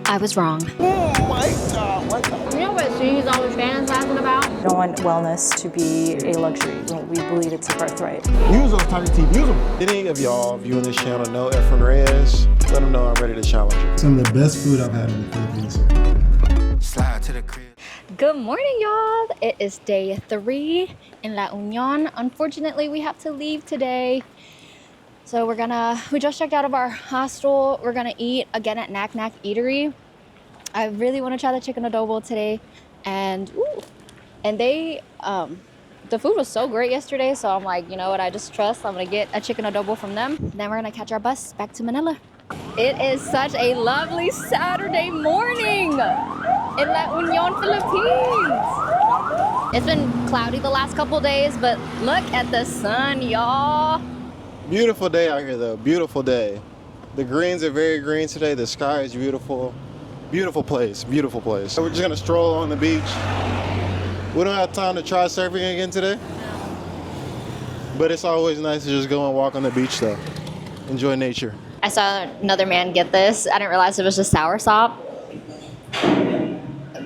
I was wrong. Oh my God. You know what she's always fantasizing about? We don't want wellness to be a luxury. We believe it's a birthright. Use those tiny teeth, use them. Any of y'all viewing this channel know Efren Reyes? Let them know I'm ready to challenge you. Some of the best food I've had in the Philippines. Slide to the crib. Good morning, y'all. It is day 3 in La Union. Unfortunately, we have to leave today. So we just checked out of our hostel. We're gonna eat again at Nak Nak Eatery. I really want to try the chicken adobo today. And they, the food was so great yesterday. So I'm like, you know what, I just trust. I'm gonna get a chicken adobo from them. Then we're gonna catch our bus back to Manila. It is such a lovely Saturday morning in La Union, Philippines. It's been cloudy the last couple days, but look at the sun, y'all. Beautiful day out here though, beautiful day. The greens are very green today, the sky is beautiful. Beautiful place, beautiful place. So we're just gonna stroll on the beach. We don't have time to try surfing again today. But it's always nice to just go and walk on the beach though. Enjoy nature. I saw another man get this. I didn't realize it was just soursop.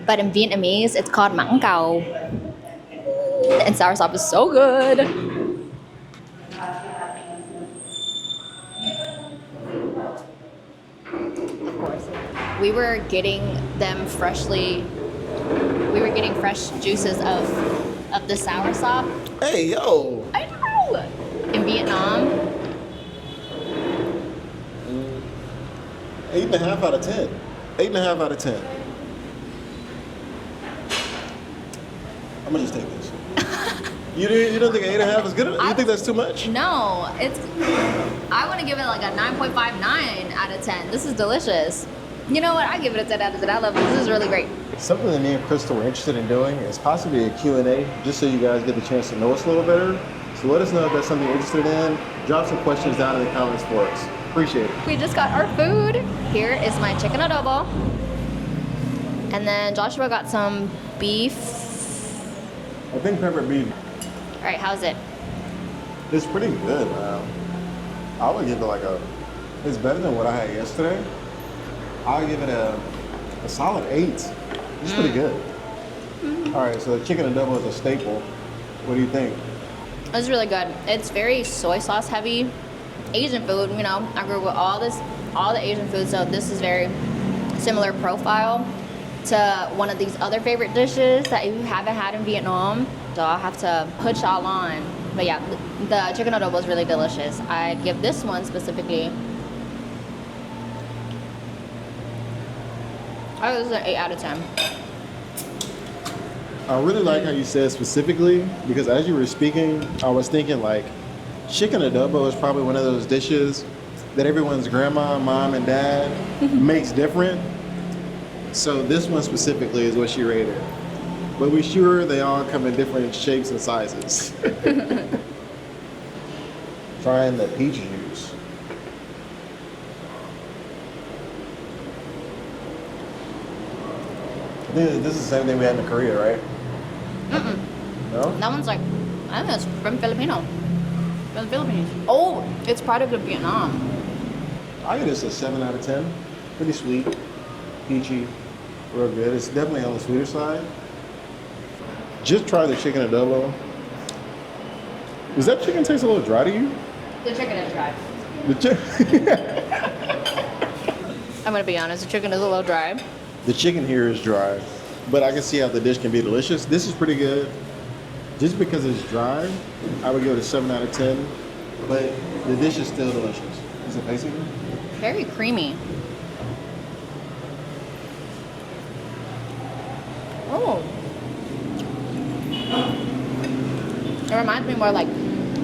But in Vietnamese, it's called mãng cào. And soursop is so good. We were getting fresh juices of the soursop. Hey, yo! I know! In Vietnam. 8.5 out of 10. 8.5 out of 10. I'm gonna just take this. You don't think 8.5 is good enough? You think that's too much? No, I want to give it like a 9.59 out of 10. This is delicious. You know what? I give it a 10 out of 10. I love it. This is really great. Something that me and Crystal were interested in doing is possibly a Q&A, just so you guys get the chance to know us a little better. So let us know if that's something you're interested in. Drop some questions down in the comments for us. Appreciate it. We just got our food. Here is my chicken adobo. And then Joshua got some beef. I think pepper beef. All right, how's it? It's pretty good. I would give it it's better than what I had yesterday. I'll give it a solid 8. It's pretty good. All right, so the chicken adobo is a staple. What do you think? It's really good. It's very soy sauce heavy. Asian food, you know, I grew up with all the Asian food, so this is very similar profile to one of these other favorite dishes that you haven't had in Vietnam. So I'll have to put y'all on. But yeah, the chicken adobo is really delicious. I'd give this one specifically, I was an 8 out of 10. I really like how you said specifically, because as you were speaking, I was thinking like chicken adobo is probably one of those dishes that everyone's grandma, mom, and dad makes different. So this one specifically is what she rated. But we're sure they all come in different shapes and sizes. Trying the peach juice. I think this is the same thing we had in Korea, right? No? That one's like, I think it's from Filipino. From the Philippines. Oh, it's product of Vietnam. I give this a 7 out of 10. Pretty sweet, peachy, real good. It's definitely on the sweeter side. Just try the chicken adobo. Does that chicken taste a little dry to you? The chicken is dry. The I'm gonna be honest, the chicken is a little dry. The chicken here is dry, but I can see how the dish can be delicious. This is pretty good. Just because it's dry, I would give it a 7 out of 10, but the dish is still delicious. Is it tasty? Very creamy. Oh. It reminds me more like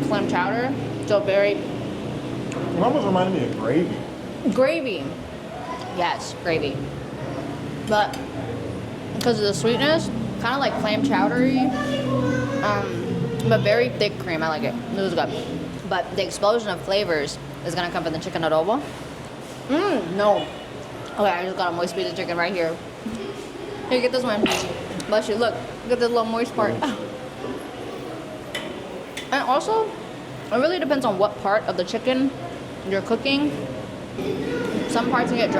clam chowder, so very... It almost reminded me of gravy. Gravy. Yes, gravy. But because of the sweetness, kind of like clam chowdery, but very thick cream. I like it. It was good. But the explosion of flavors is gonna come from the chicken adobo. No. Okay, I just got a moist piece of chicken right here. Here, get this one. Bless you. Look at this little moist part. And also, it really depends on what part of the chicken you're cooking. Some parts can get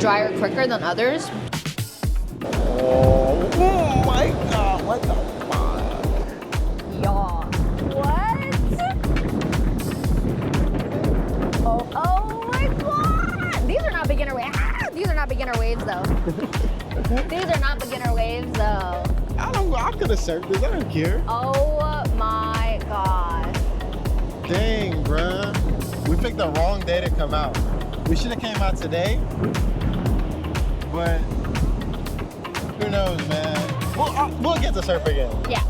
drier quicker than others. Oh my God, what the fuck? Y'all. What? Oh my God. These are not beginner waves. These are not beginner waves though. These are not beginner waves though. I'm gonna surf this, I don't care. Oh my gosh. Dang, bruh. We picked the wrong day to come out. We should have came out today, but who knows, man. We'll get to surf again. Yeah.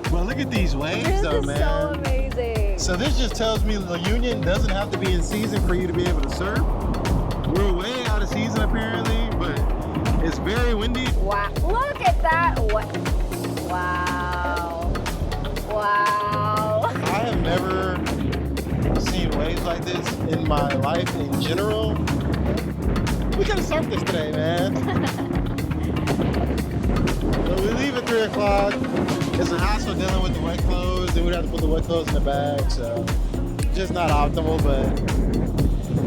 But look at these waves, This though, is man. so amazing. So this just tells me the Union doesn't have to be in season for you to be able to surf. We're way out of season apparently, but it's very windy. Wow. Look at that. What? Wow. Wow. I have never seen waves like this in my life in general. We gotta surf this today, man. So we leave at 3 o'clock. It's a hassle dealing with the wet clothes. Then we'd have to put the wet clothes in the bag, so just not optimal, but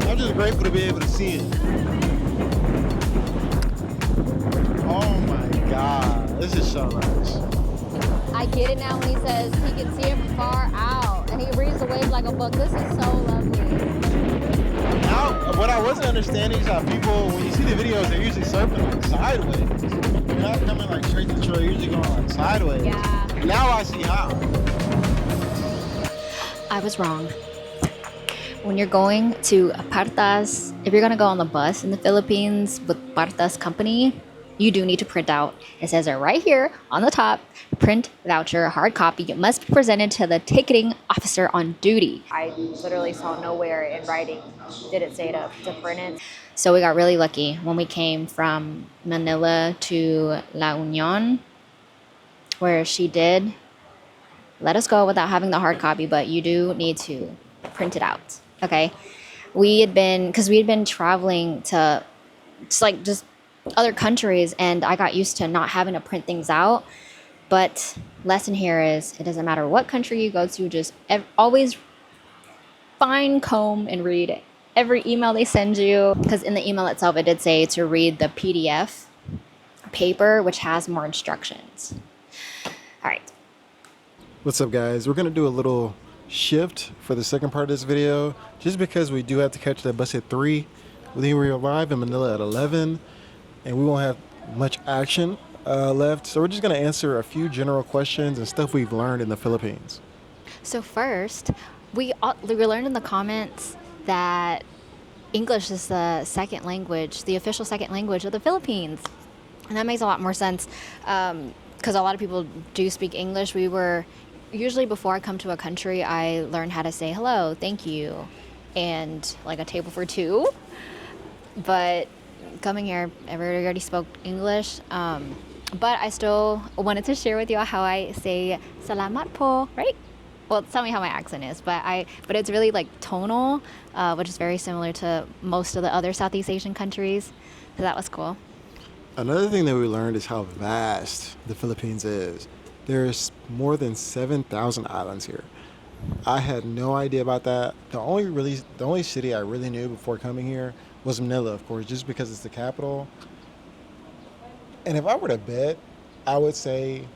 I'm just grateful to be able to see it. Oh my God, this is so nice. I get it now when he says he can see it from far out and he reads the waves like a book. This is so lovely. Now, what I wasn't understanding is how people, when you see the videos, they're usually surfing like sideways. They're not coming like straight to the shore, they're usually going like sideways. Yeah. Now I see how. I was wrong. When you're going to Partas, if you're gonna go on the bus in the Philippines with Partas company, you do need to print out. It says it right here on the top, print voucher, hard copy. It must be presented to the ticketing officer on duty. I literally saw nowhere in writing did it say to print it. So we got really lucky when we came from Manila to La Union, where she did let us go without having the hard copy, but you do need to print it out, okay? We had been traveling to just other countries, and I got used to not having to print things out. But lesson here is it doesn't matter what country you go to, just always fine comb and read every email they send you, because in the email itself it did say to read the PDF paper, which has more instructions. All right. What's up, guys? We're gonna do a little shift for the second part of this video, just because we do have to catch that bus at 3. Then we arrive in Manila at 11, and we won't have much action left. So we're just gonna answer a few general questions and stuff we've learned in the Philippines. So first, we learned in the comments that English is the second language, the official second language of the Philippines. And that makes a lot more sense because a lot of people do speak English. Usually before I come to a country, I learn how to say hello, thank you, and like a table for two. But coming here, everybody already spoke English. But I still wanted to share with you how I say salamat po, right? Well, tell me how my accent is, but it's really like tonal, which is very similar to most of the other Southeast Asian countries. So that was cool. Another thing that we learned is how vast the Philippines is. There's more than 7,000 islands here. I had no idea about that. The only city I really knew before coming here was Manila, of course, just because it's the capital. And if I were to bet, I would say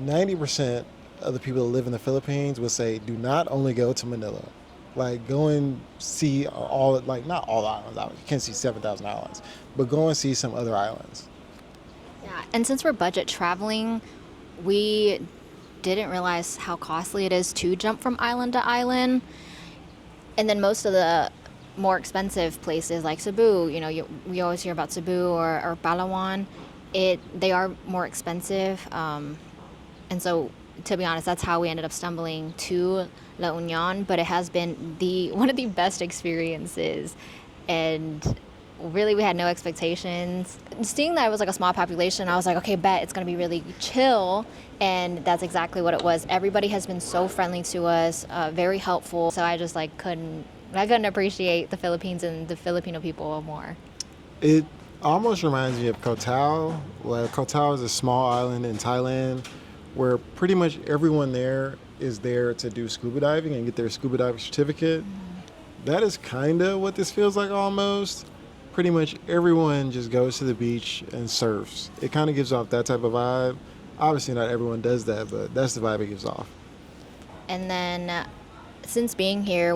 90% of the people that live in the Philippines would say, do not only go to Manila. Like, go and see all, like, not all the islands. You can't see 7,000 islands, but go and see some other islands. Yeah, and since we're budget traveling, we didn't realize how costly it is to jump from island to island. And then most of the more expensive places like Cebu, we always hear about Cebu or Palawan. They are more expensive. And so, to be honest, that's how we ended up stumbling to La Union. But it has been one of the best experiences. And really, we had no expectations. Seeing that it was like a small population, I was like, okay, bet it's going to be really chill. And that's exactly what it was. Everybody has been so friendly to us, very helpful. So I just couldn't appreciate the Philippines and the Filipino people more. It almost reminds me of Koh Tao. Koh Tao is a small island in Thailand where pretty much everyone there is there to do scuba diving and get their scuba diving certificate. That is kind of what this feels like almost. Pretty much everyone just goes to the beach and surfs. It kind of gives off that type of vibe. Obviously, not everyone does that, but that's the vibe it gives off. And then since being here,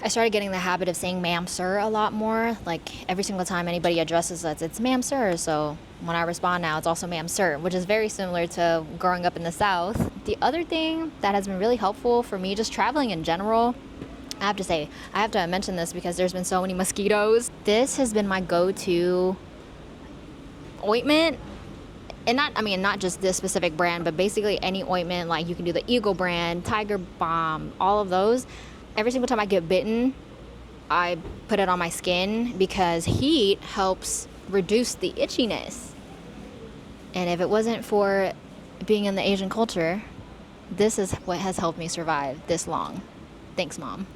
I started getting the habit of saying ma'am, sir a lot more. Like every single time anybody addresses us, it's ma'am, sir. So when I respond now, it's also ma'am, sir, which is very similar to growing up in the South. The other thing that has been really helpful for me just traveling in general, I have to say, I have to mention this because there's been so many mosquitoes. This has been my go-to ointment. And not just this specific brand, but basically any ointment. Like you can do the Eagle brand, Tiger Balm, all of those. Every single time I get bitten, I put it on my skin because heat helps reduce the itchiness. And if it wasn't for being in the Asian culture, this is what has helped me survive this long. Thanks, Mom.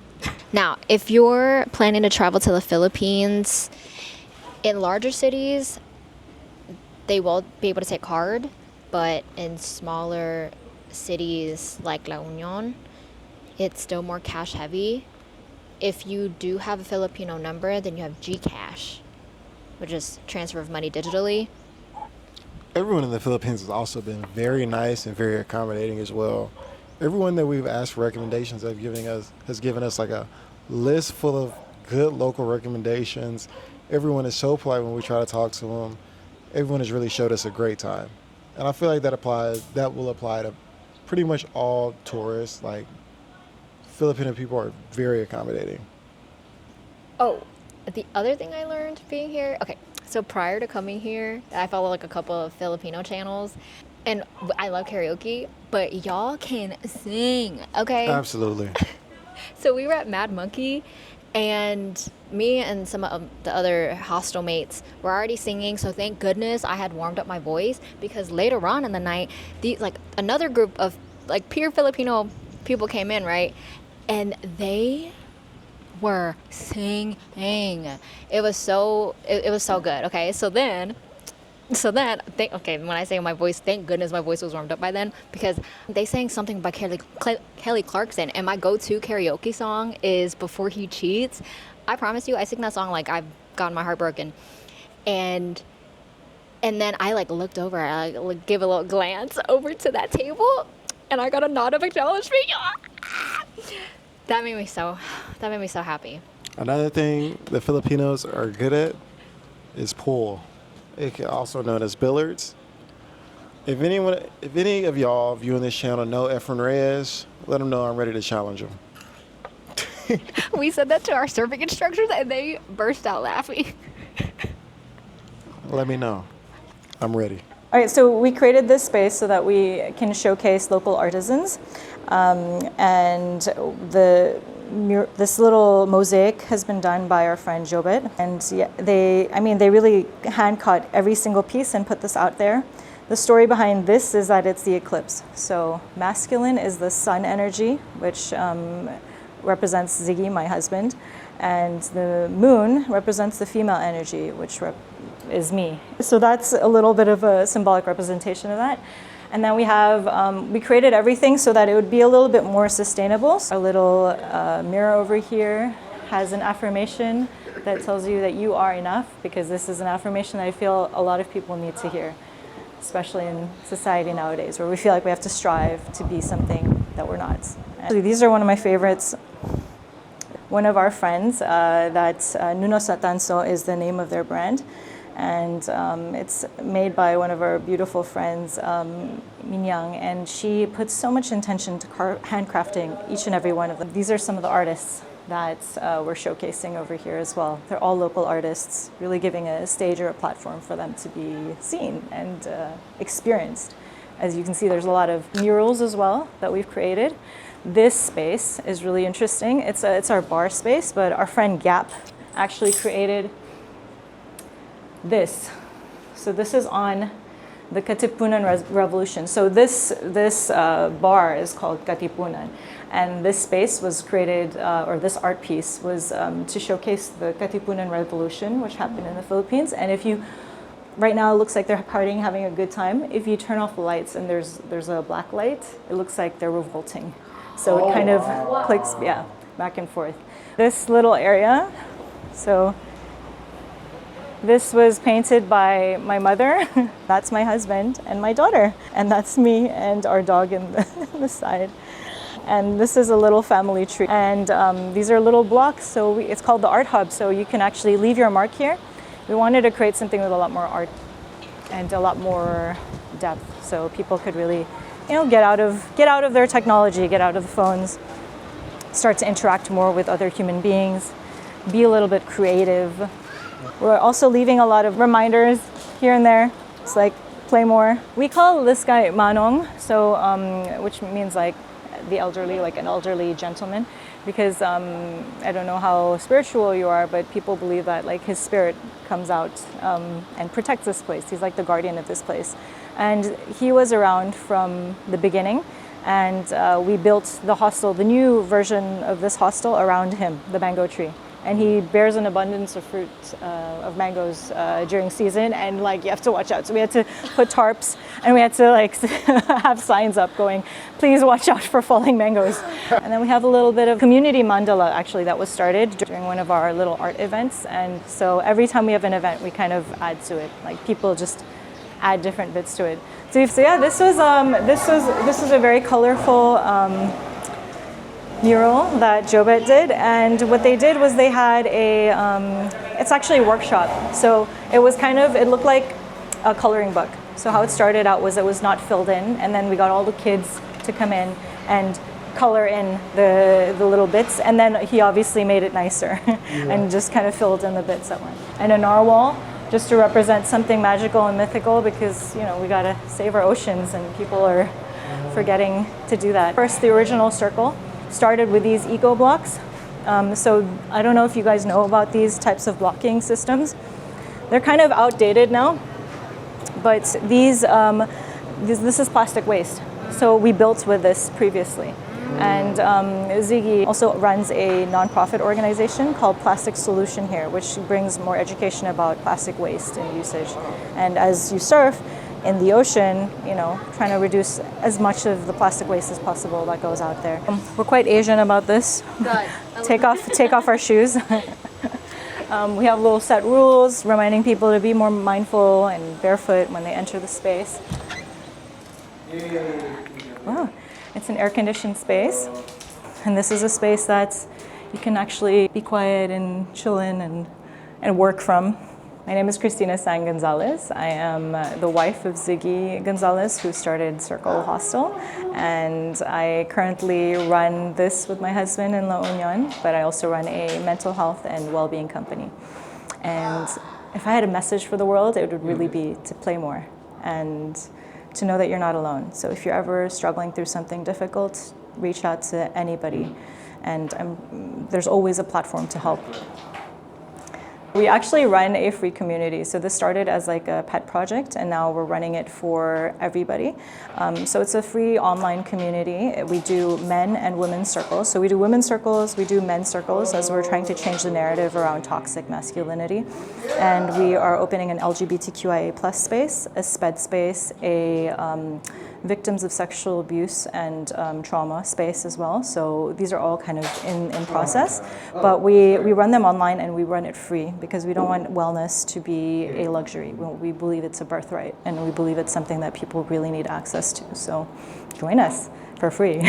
Now, if you're planning to travel to the Philippines, in larger cities, they will be able to take card, but in smaller cities like La Union, it's still more cash heavy. If you do have a Filipino number, then you have GCash, which is transfer of money digitally. Everyone in the Philippines has also been very nice and very accommodating as well. Everyone that we've asked for recommendations has given us like a list full of good local recommendations. Everyone is so polite when we try to talk to them. Everyone has really showed us a great time. And I feel like that will apply to pretty much all tourists. Like Filipino people are very accommodating. Oh, the other thing I learned being here, okay, so prior to coming here, I followed like a couple of Filipino channels, and I love karaoke, but y'all can sing, okay? Absolutely. So we were at Mad Monkey, and me and some of the other hostel mates were already singing, so thank goodness I had warmed up my voice, because later on in the night, another group of like pure Filipino people came in, right? And they were singing. It was so good. Okay, when I say my voice, thank goodness my voice was warmed up by then, because they sang something by Kelly Clarkson, and my go-to karaoke song is Before He Cheats. I promise you, I sing that song like I've gotten my heart broken. And then I like looked over, I like gave a little glance over to that table, and I got a nod of acknowledgement. That made me so happy. Another thing the Filipinos are good at is pool. It can also known as billiards. If any of y'all viewing this channel know Efren Reyes, let them know I'm ready to challenge him. We said that to our surfing instructors, and they burst out laughing. Let me know. I'm ready. All right, so we created this space so that we can showcase local artisans. And this little mosaic has been done by our friend Jobet. And they really hand cut every single piece and put this out there. The story behind this is that it's the eclipse. So masculine is the sun energy, which represents Ziggy, my husband. And the moon represents the female energy, which is me. So that's a little bit of a symbolic representation of that. And then we have, we created everything so that it would be a little bit more sustainable. Our little mirror over here has an affirmation that tells you that you are enough, because this is an affirmation that I feel a lot of people need to hear, especially in society nowadays, where we feel like we have to strive to be something that we're not. Actually, these are one of my favorites. One of our friends, Nuno Satanso is the name of their brand. And it's made by one of our beautiful friends, Minyang, and she puts so much intention to handcrafting each and every one of them. These are some of the artists that we're showcasing over here as well. They're all local artists, really giving a stage or a platform for them to be seen and experienced. As you can see, there's a lot of murals as well that we've created. This space is really interesting. It's our bar space, but our friend Gap actually created this. So this is on the Katipunan Revolution. So this bar is called Katipunan, and this space was created, or this art piece was to showcase the Katipunan Revolution, which happened in the Philippines. And if you, right now it looks like they're partying, having a good time. If you turn off the lights and there's a black light, it looks like they're revolting. So it kind of clicks, yeah. back and forth. This little area, so this was painted by my mother. That's my husband and my daughter. And that's me and our dog in the side. And this is a little family tree. And these are little blocks, so it's called the Art Hub. So you can actually leave your mark here. We wanted to create something with a lot more art and a lot more depth, so people could really, get out of their technology, get out of the phones, start to interact more with other human beings, be a little bit creative. We're also leaving a lot of reminders here and there. It's like, play more. We call this guy Manong, so which means like the elderly, like an elderly gentleman, because I don't know how spiritual you are, but people believe that like his spirit comes out and protects this place. He's like the guardian of this place. And he was around from the beginning, and we built the hostel, the new version of this hostel, around him, the mango tree. And he bears an abundance of fruit, of mangoes during season, and like you have to watch out. So we had to put tarps, and we had to like have signs up going, please watch out for falling mangoes. And then we have a little bit of community mandala actually that was started during one of our little art events. And so every time we have an event, we kind of add to it. Like people just add different bits to it. So yeah, this was a very colorful mural that Jobet did, and what they did was they had it's actually a workshop. So it looked like a coloring book. So how it started out was it was not filled in, and then we got all the kids to come in and color in the little bits, and then he obviously made it nicer and just kind of filled in the bits that went. And a narwhal, just to represent something magical and mythical, because we gotta save our oceans and people are forgetting to do that. First, the original circle started with these eco blocks. So I don't know if you guys know about these types of blocking systems. They're kind of outdated now, but this is plastic waste. So we built with this previously. And Ziggy also runs a nonprofit organization called Plastic Solution here, which brings more education about plastic waste and usage. And as you surf in the ocean, trying to reduce as much of the plastic waste as possible that goes out there. We're quite Asian about this. Take off our shoes. We have little set rules reminding people to be more mindful and barefoot when they enter the space. Wow. It's an air-conditioned space, and this is a space that you can actually be quiet and chill in and work from. My name is Christina Sang Gonzalez. I am the wife of Ziggy Gonzalez, who started Circle Hostel, and I currently run this with my husband in La Union, but I also run a mental health and well-being company. And if I had a message for the world, it would really be to play more and to know that you're not alone. So if you're ever struggling through something difficult, reach out to anybody, and there's always a platform to help. We actually run a free community. So this started as like a pet project, and now we're running it for everybody. So it's a free online community. We do men and women's circles. So we do women's circles, we do men's circles, as we're trying to change the narrative around toxic masculinity. And we are opening an LGBTQIA+ space, a SPED space, a victims of sexual abuse and trauma space as well. So these are all kind of in process, but we run them online and we run it free because we don't want wellness to be a luxury. We believe it's a birthright, and we believe it's something that people really need access to. So join us for free.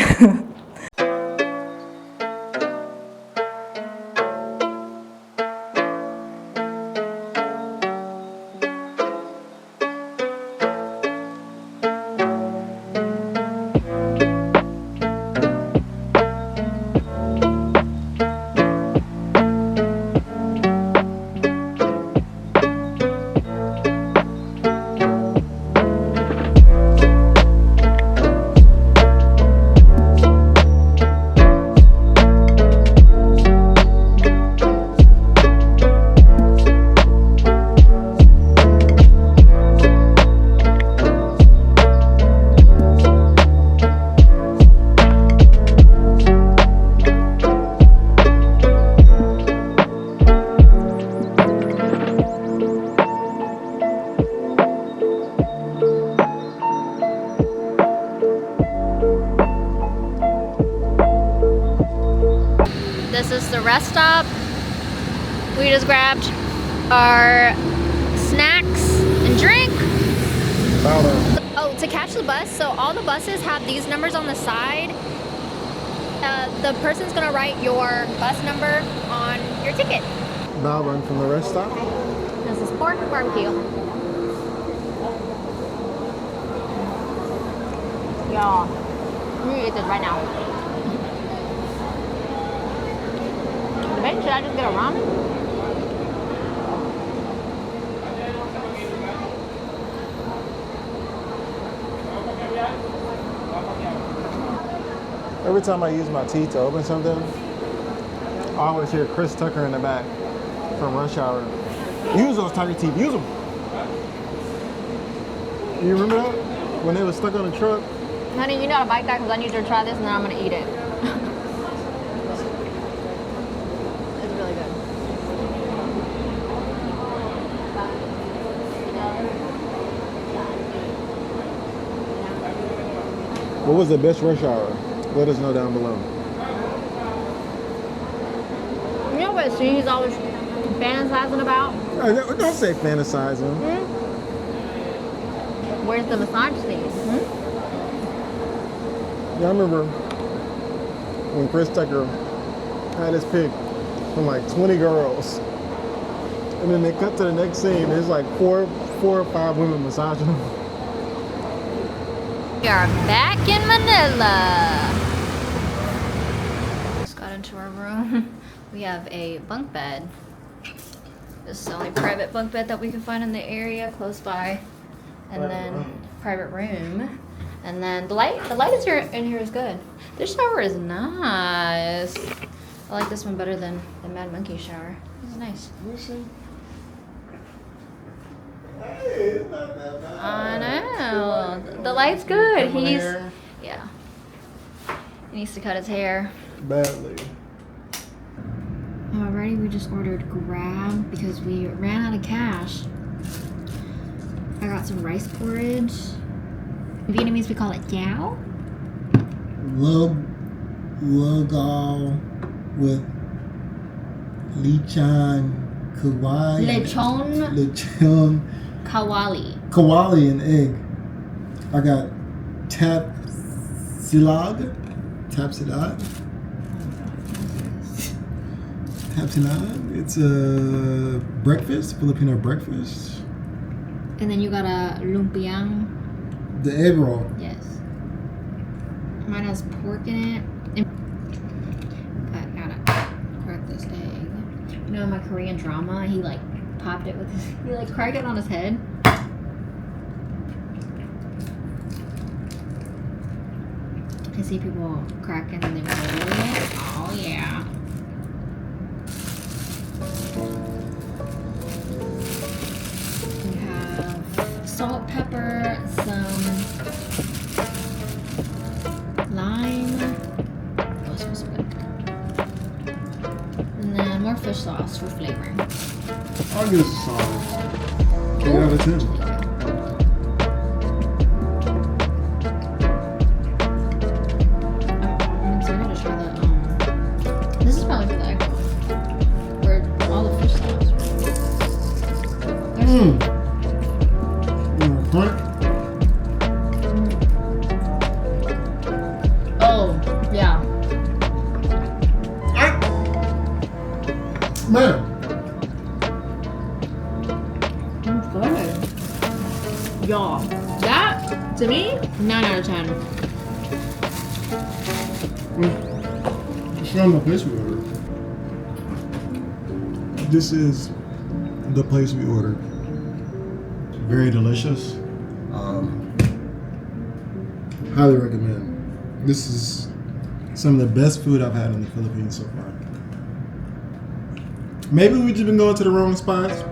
rest stop. We just grabbed our snacks and drink. Oh, to catch the bus, so all the buses have these numbers on the side. The person's gonna write your bus number on your ticket. Now run from the rest stop. This is pork barbecue. Yeah, I'm gonna eat this right now. Should I just get a ramen? Every time I use my teeth to open something, I always hear Chris Tucker in the back from Rush Hour. Use those tiny teeth, use them. You remember that? When they were stuck on the truck? Honey, you know how to bite that because I need you to try this and then I'm gonna eat it. It's really good. What was the best Rush Hour? Let us know down below. You know what she's always fantasizing about? Don't say fantasizing. Hmm? Where's the massage scene? Hmm? Yeah, I remember when Chris Tucker had his pick from like 20 girls. And then they cut to the next scene. There's like four or five women massaging him. We are back in Manila. Just got into our room. We have a bunk bed. This is the only private bunk bed that we can find in the area close by. And then private room. And then the light is here in here is good. This shower is nice. I like this one better than the Mad Monkey shower. This is nice. Hey, it's not that bad. I know. The light's good. Yeah. He needs to cut his hair. Badly. Alrighty, we just ordered Grab because we ran out of cash. I got some rice porridge. In Vietnamese, we call it Giao. Logal with Lechan Kawai. Lechon Kawali. Kawali and egg. I got Tapsilog. It's a breakfast, Filipino breakfast. And then you got a lumpiang. The egg roll. Yes. Mine has pork in it. I gotta crack this egg. You know, in my Korean drama, he like popped it with his, he like cracked it on his head. I see people cracking and they roll it. Oh yeah. We have salt, pepper, some lime. Oh, it smells good. And then more fish sauce for flavoring. I'll give this a solid 8 out of 10. I'm excited to try the this is probably for the egg roll. Or all the fish sauce. What? Oh, yeah. Man, It's good. Y'all, that to me, 9 out of 10. it's from the place we ordered. This is the place we ordered. Very delicious. Highly recommend. This is some of the best food I've had in the Philippines so far. Maybe we've just been going to the wrong spots.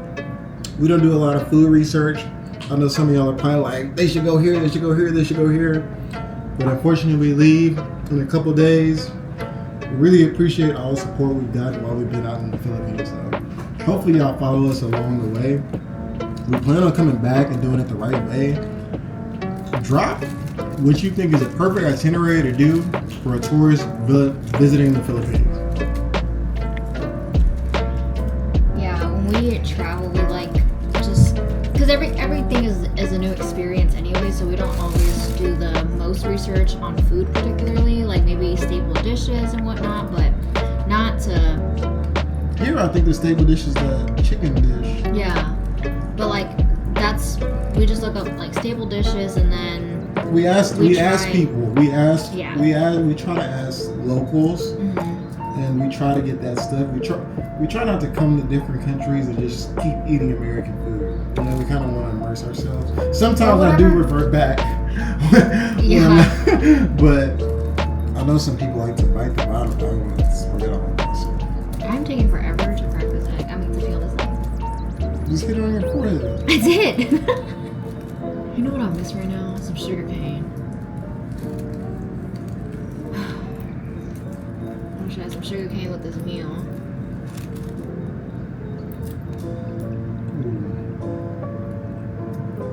We don't do a lot of food research. I know some of y'all are probably like, they should go here, they should go here, they should go here. But unfortunately, we leave in a couple days. We really appreciate all the support we've gotten while we've been out in the Philippines. So hopefully y'all follow us along the way. We plan on coming back and doing it the right way. Drop what you think is a perfect itinerary to do for a tourist visiting the Philippines. everything is a new experience anyway, so we don't always do the most research on food particularly, like maybe staple dishes and whatnot, but not to. Here, I think the staple dish is the chicken dish. Yeah, but like we just look up like staple dishes and then We ask people. We try to ask locals, and we try to get that stuff. We try not to come to different countries and just keep eating American food. You know, we kind of want to immerse ourselves. Sometimes I do revert back. But I know some people like to bite the bottom. I want to spread on myself. I'm taking forever to crack this egg. I mean to peel this egg. Just get it on your forehead. I did. You know what I miss right now? Some sugar cane. I wish I had some sugar cane with this meal.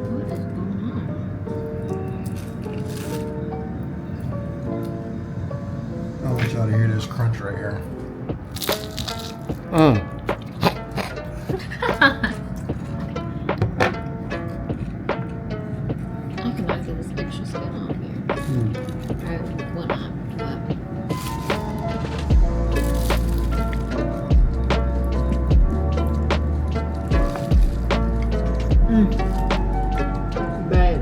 What is going on? I want y'all to hear this crunch right here. I cannot get this extra skin off here. I will not, but. Babe.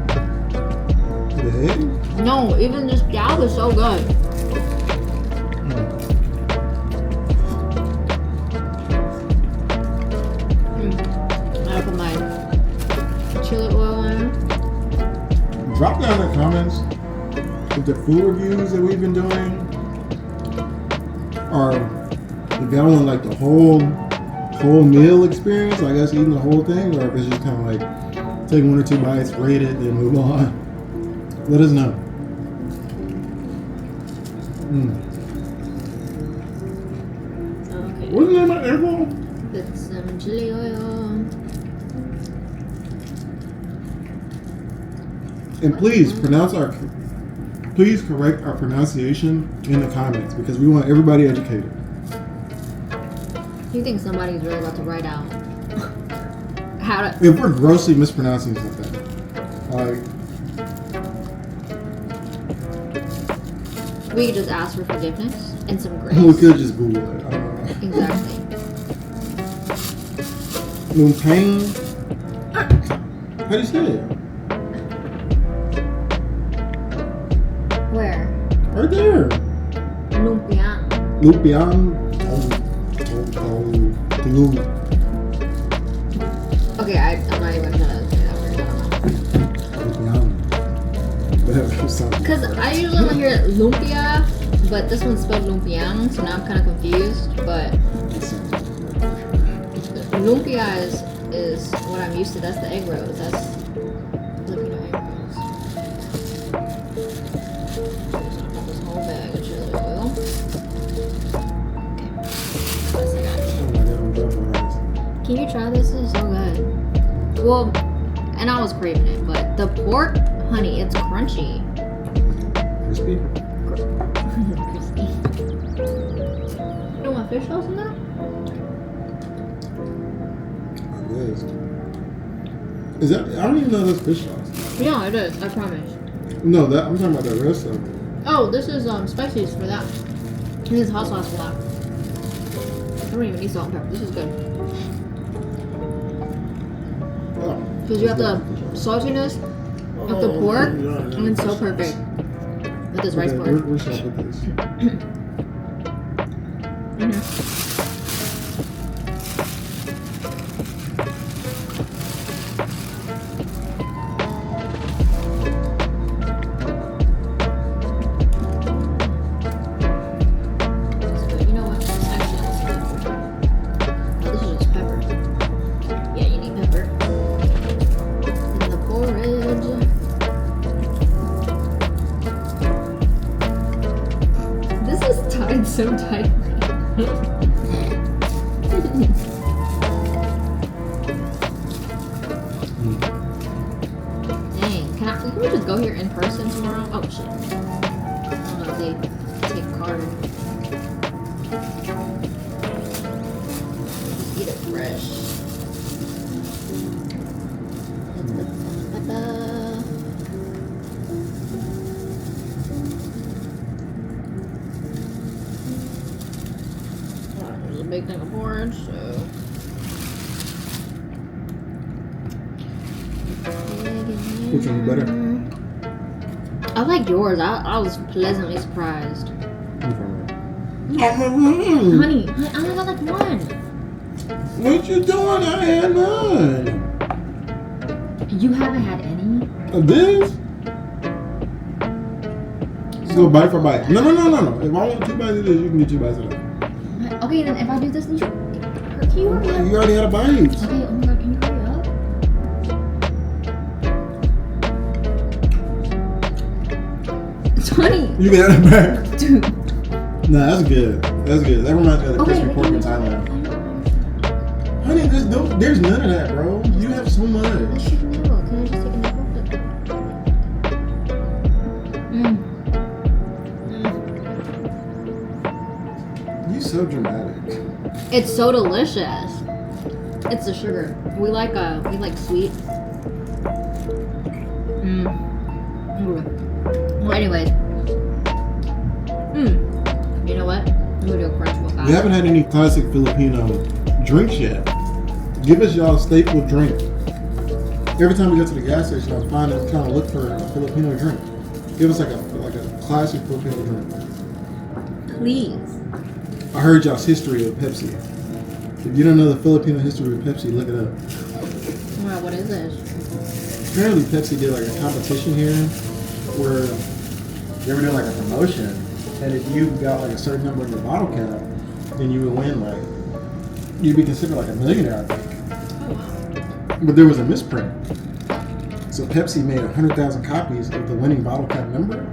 Babe? No, even this scalp is so good. I put my chili oil in. Drop down in the comments if the food reviews that we've been doing are if y'all want like the whole meal experience, like us eating the whole thing, or if it's just kind of like take 1 or 2 bites, rate it, then move on. Let us know. Okay. What's the name of that bowl? Put some chili oil. And please correct our pronunciation in the comments because we want everybody educated. You think somebody's really about to write out how to? If we're grossly mispronouncing something, like We could just ask for forgiveness and some grace. we could just Google it. I don't know. Exactly. Lumpane. How do you say it? Where? Right there. Lumpia. Lupian. Okay, I'm not even gonna say that word. I don't know. Because I usually only hear lumpia, but this one's spelled lumpiang, so now I'm kind of confused. But lumpia is what I'm used to. That's the egg rolls. That's Filipino egg rolls. So I got this whole bag of chili oil. Okay. Can you try this? This is so good. Well, and I was craving it, but the pork, honey, it's crunchy. Crispy? Crispy. You want fish sauce in that? Is that? I don't even know that's fish sauce. Yeah, it is. I promise. No, that I'm talking about that rest of it. Oh, this is spices for that. And this is hot sauce for that. I don't even need salt and pepper. This is good. Because you have the saltiness of the pork, and it's so perfect with this rice pork. Where should I put this? But you know what? Actually, this is just pepper. Yeah, you need pepper. And the porridge. This is tied so tightly. Dang, can we just go here in person tomorrow? Oh shit. I don't know if they take card. Eat it fresh. hard, so. Which one's better? I like yours. I was pleasantly surprised. Mm. Honey, I only got like one. What you doing? I had none. You haven't had any? Of this? Just go bite for bite. No. If I want 2 bites of this, you can get 2 bites of that. Okay, then if I do this, then you already have. You already had a bite. Okay, oh my god, can you hurry up? Honey, You can have it back. dude. Nah, that's good. That's good. That reminds me of the crispy pork in Thailand. Honey, there's none of that, bro. You have so much. I should know. Can I just take a nibble? You so dramatic. It's so delicious. It's the sugar. We like sweet. Well, anyways. You know what? I'm gonna do a crunch with that. We haven't had any classic Filipino drinks yet. Give us y'all staple drink. Every time we go to the gas station, I'm trying to look for a Filipino drink. Give us like a classic Filipino drink. Please. I heard y'all's history of Pepsi. If you don't know the Filipino history of Pepsi, look it up. Wow, what is this? Apparently Pepsi did like a competition here where they were doing like a promotion, and if you got like a certain number in your bottle cap, then you would win you'd be considered like a millionaire, I think. But there was a misprint. So Pepsi made 100,000 copies of the winning bottle cap number.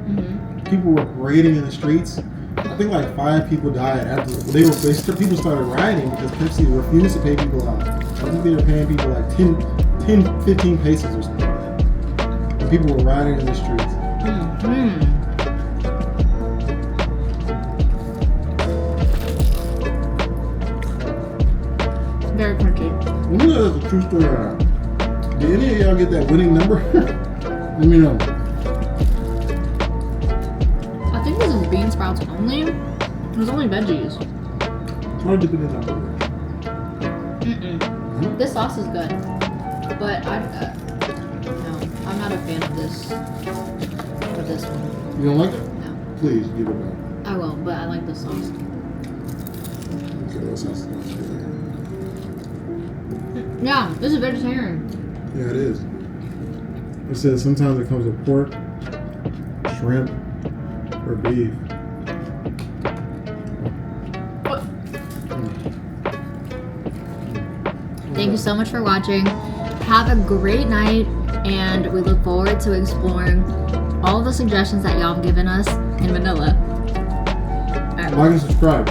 People were parading in the streets. I think like 5 people died after people started rioting because Pepsi refused to pay people off. I think they were paying people like 15 pesos or something like that. And people were rioting in the streets. Very crunchy. You know that's a true story or not? Did any of y'all get that winning number? Let me know. I think this is bean sprouts only. There's only veggies. It's hard to put in that burger. This sauce is good, but no, I'm not a fan of this one. You don't like it? No, Please give it back. I will, but I like the sauce. Okay, that sounds good. Yeah, this is vegetarian. Yeah, it is. It says sometimes it comes with pork, shrimp, or beef. Thank you so much for watching. Have a great night, and we look forward to exploring all the suggestions that y'all have given us in Manila. All right. Like and subscribe.